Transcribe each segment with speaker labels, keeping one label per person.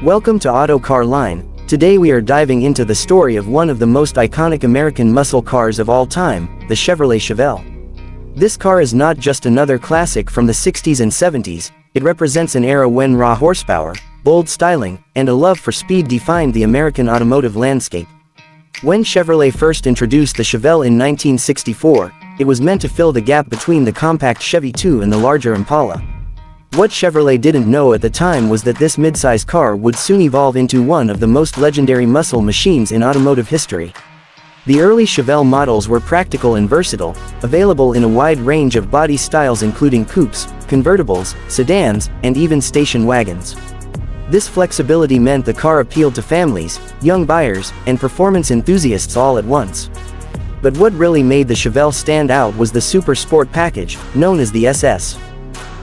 Speaker 1: Welcome to Auto Car Line. Today we are diving into the story of one of the most iconic American muscle cars of all time, the Chevrolet Chevelle. This car is not just another classic from the 60s and 70s, it represents an era when raw horsepower, bold styling, and a love for speed defined the American automotive landscape. When Chevrolet first introduced the Chevelle in 1964, it was meant to fill the gap between the compact Chevy 2 and the larger Impala. What Chevrolet didn't know at the time was that this midsize car would soon evolve into one of the most legendary muscle machines in automotive history. The early Chevelle models were practical and versatile, available in a wide range of body styles including coupes, convertibles, sedans, and even station wagons. This flexibility meant the car appealed to families, young buyers, and performance enthusiasts all at once. But what really made the Chevelle stand out was the super sport package, known as the SS.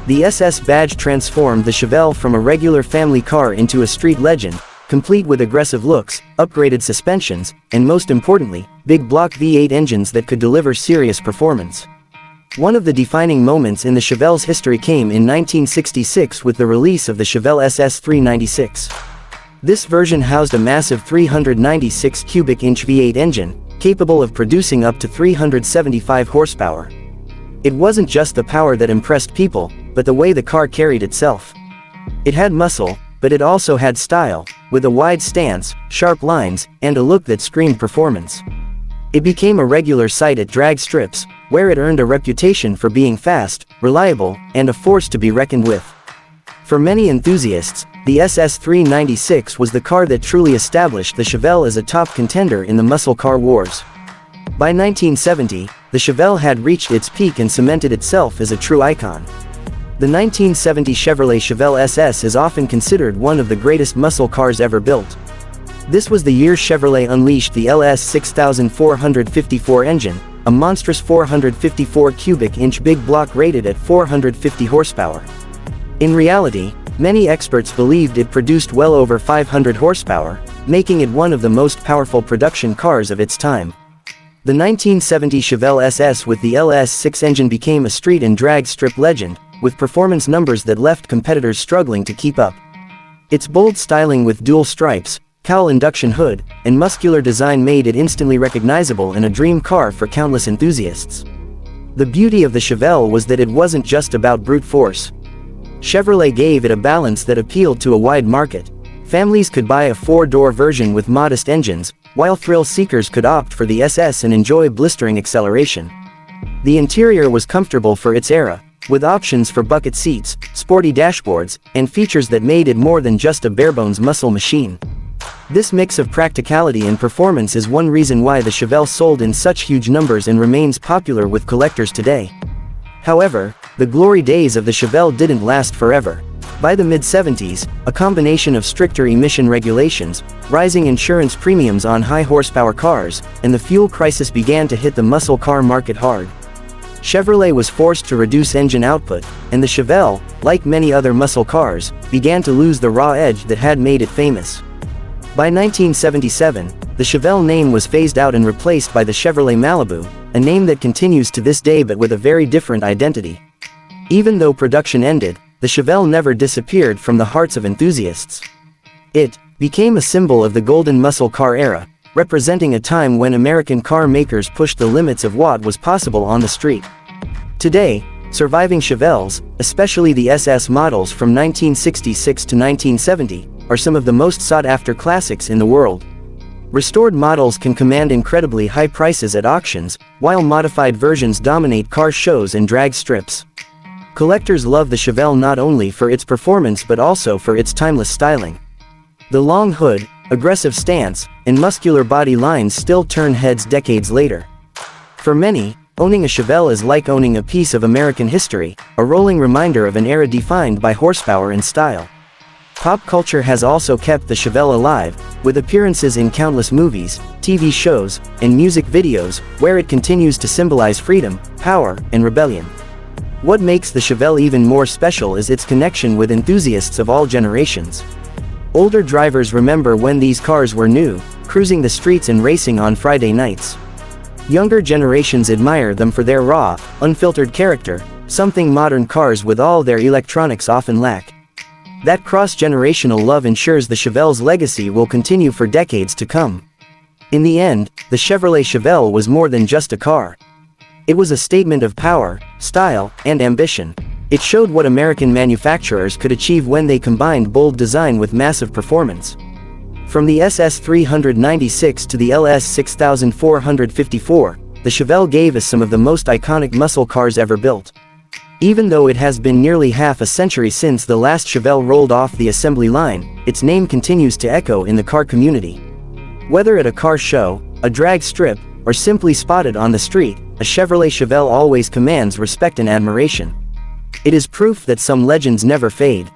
Speaker 1: The SS badge transformed the Chevelle from a regular family car into a street legend, complete with aggressive looks, upgraded suspensions, and most importantly, big block V8 engines that could deliver serious performance. One of the defining moments in the Chevelle's history came in 1966 with the release of the Chevelle SS396. This version housed a massive 396 cubic inch V8 engine, capable of producing up to 375 horsepower. It wasn't just the power that impressed people, but the way the car carried itself. It had muscle, but it also had style, with a wide stance, sharp lines, and a look that screamed performance. It became a regular sight at drag strips, where it earned a reputation for being fast, reliable, and a force to be reckoned with. For many enthusiasts, the SS396 was the car that truly established the Chevelle as a top contender in the muscle car wars. By 1970, the Chevelle had reached its peak and cemented itself as a true icon. The 1970 Chevrolet Chevelle SS is often considered one of the greatest muscle cars ever built. This was the year Chevrolet unleashed the LS6 engine, a monstrous 454 cubic inch big block rated at 450 horsepower. In reality, many experts believed it produced well over 500 horsepower, making it one of the most powerful production cars of its time. The 1970 Chevelle SS with the LS6 engine became a street and drag strip legend, with performance numbers that left competitors struggling to keep up. Its bold styling with dual stripes, cowl induction hood, and muscular design made it instantly recognizable and a dream car for countless enthusiasts. The beauty of the Chevelle was that it wasn't just about brute force. Chevrolet gave it a balance that appealed to a wide market. Families could buy a four-door version with modest engines, while thrill seekers could opt for the SS and enjoy blistering acceleration. The interior was comfortable for its era, with options for bucket seats, sporty dashboards, and features that made it more than just a barebones muscle machine. This mix of practicality and performance is one reason why the Chevelle sold in such huge numbers and remains popular with collectors today. However, the glory days of the Chevelle didn't last forever. By the mid-70s, a combination of stricter emission regulations, rising insurance premiums on high-horsepower cars, and the fuel crisis began to hit the muscle car market hard. Chevrolet was forced to reduce engine output, and the Chevelle, like many other muscle cars, began to lose the raw edge that had made it famous. By 1977, the Chevelle name was phased out and replaced by the Chevrolet Malibu, a name that continues to this day but with a very different identity. Even though production ended, the Chevelle never disappeared from the hearts of enthusiasts. It became a symbol of the golden muscle car era, representing a time when American car makers pushed the limits of what was possible on the street. Today, surviving Chevelles, especially the SS models from 1966 to 1970, are some of the most sought-after classics in the world. Restored models can command incredibly high prices at auctions, while modified versions dominate car shows and drag strips. Collectors love the Chevelle not only for its performance but also for its timeless styling. The long hood, aggressive stance, and muscular body lines still turn heads decades later. For many, owning a Chevelle is like owning a piece of American history, a rolling reminder of an era defined by horsepower and style. Pop culture has also kept the Chevelle alive, with appearances in countless movies, TV shows, and music videos, where it continues to symbolize freedom, power, and rebellion. What makes the Chevelle even more special is its connection with enthusiasts of all generations. Older drivers remember when these cars were new, cruising the streets and racing on Friday nights. Younger generations admire them for their raw, unfiltered character, something modern cars with all their electronics often lack. That cross-generational love ensures the Chevelle's legacy will continue for decades to come. In the end, the Chevrolet Chevelle was more than just a car. It was a statement of power, style, and ambition. It showed what American manufacturers could achieve when they combined bold design with massive performance. From the SS396 to the LS6454, the Chevelle gave us some of the most iconic muscle cars ever built. Even though it has been nearly half a century since the last Chevelle rolled off the assembly line, its name continues to echo in the car community. Whether at a car show, a drag strip, or simply spotted on the street, a Chevrolet Chevelle always commands respect and admiration. It is proof that some legends never fade.